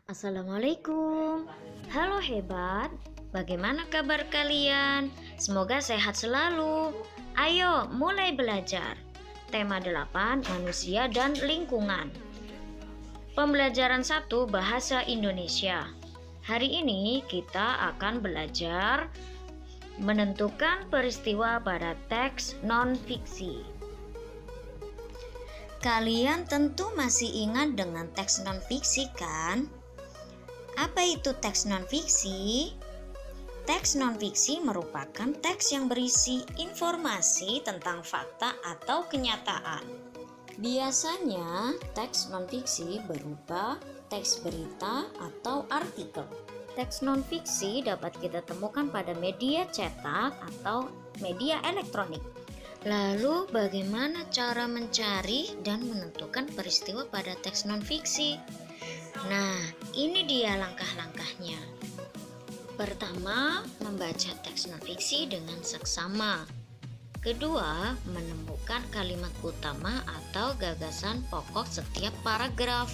Assalamualaikum. Halo hebat. Bagaimana kabar kalian? Semoga sehat selalu. Ayo mulai belajar. Tema 8 manusia dan lingkungan. Pembelajaran 1 bahasa Indonesia. Hari ini kita akan belajar menentukan peristiwa pada teks non-fiksi. Kalian tentu masih ingat dengan teks non-fiksi kan? Apa itu teks non-fiksi? Teks non-fiksi merupakan teks yang berisi informasi tentang fakta atau kenyataan. Biasanya, teks non-fiksi berupa teks berita atau artikel. Teks non-fiksi dapat kita temukan pada media cetak atau media elektronik. Lalu, bagaimana cara mencari dan menentukan peristiwa pada teks non-fiksi? Nah, ini dia langkah-langkahnya. Pertama, membaca teks non-fiksi dengan seksama. Kedua, menemukan kalimat utama atau gagasan pokok setiap paragraf.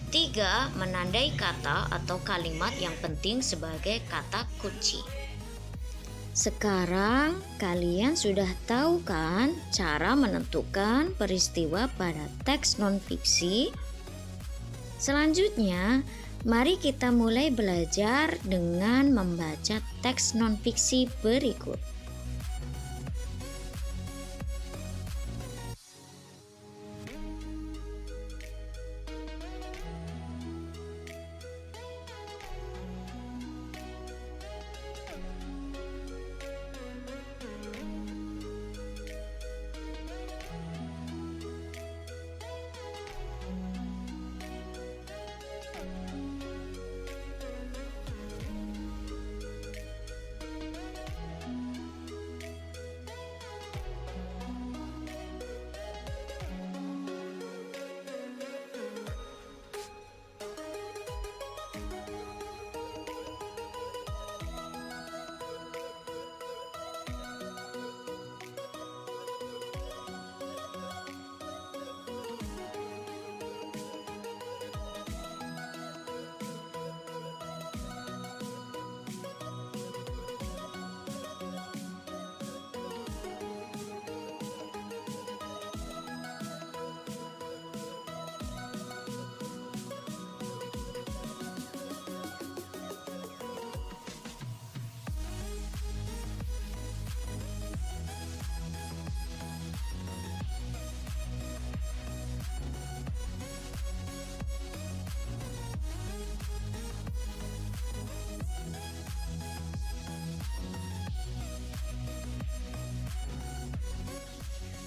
Tiga, menandai kata atau kalimat yang penting sebagai kata kunci. Sekarang kalian sudah tahu kan cara menentukan peristiwa pada teks non-fiksi? Selanjutnya, mari kita mulai belajar dengan membaca teks non-fiksi berikut.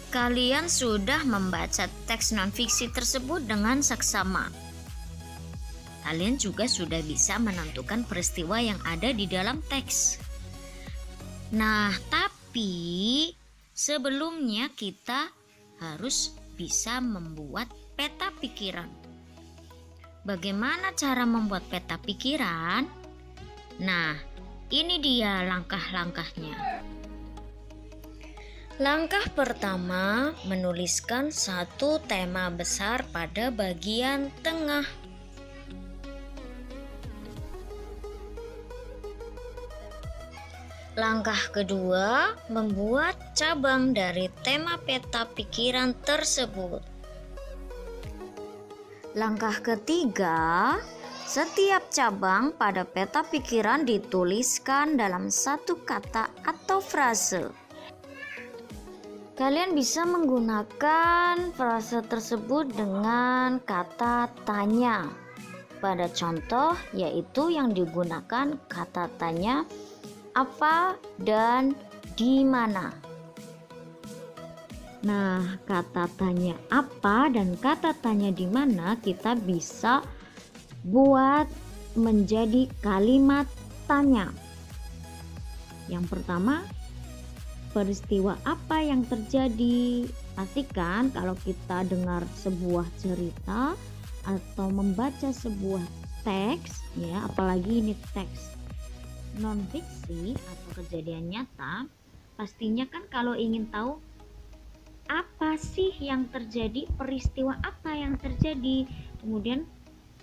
Kalian sudah membaca teks non-fiksi tersebut dengan seksama. Kalian juga sudah bisa menentukan peristiwa yang ada di dalam teks. Nah, tapi sebelumnya kita harus bisa membuat peta pikiran. Bagaimana cara membuat peta pikiran? Nah, ini dia langkah-langkahnya. Langkah pertama, menuliskan satu tema besar pada bagian tengah. Langkah kedua, membuat cabang dari tema peta pikiran tersebut. Langkah ketiga, setiap cabang pada peta pikiran dituliskan dalam satu kata atau frase. Kalian bisa menggunakan frase tersebut dengan kata tanya. Pada contoh yaitu yang digunakan kata tanya apa dan di mana. Nah, kata tanya apa dan kata tanya di mana kita bisa buat menjadi kalimat tanya. Yang pertama, peristiwa apa yang terjadi? Pastikan kalau kita dengar sebuah cerita atau membaca sebuah teks, ya, apalagi ini teks non-fiksi atau kejadian nyata, pastinya kan kalau ingin tahu apa sih yang terjadi, peristiwa apa yang terjadi, kemudian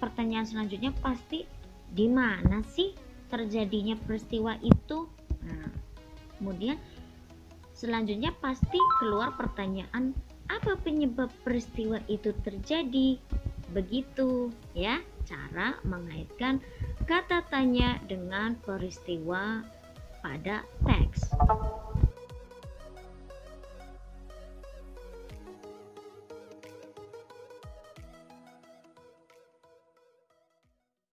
pertanyaan selanjutnya pasti di mana sih terjadinya peristiwa itu. Nah, kemudian selanjutnya pasti keluar pertanyaan, apa penyebab peristiwa itu terjadi? Begitu ya cara mengaitkan kata tanya dengan peristiwa pada teks.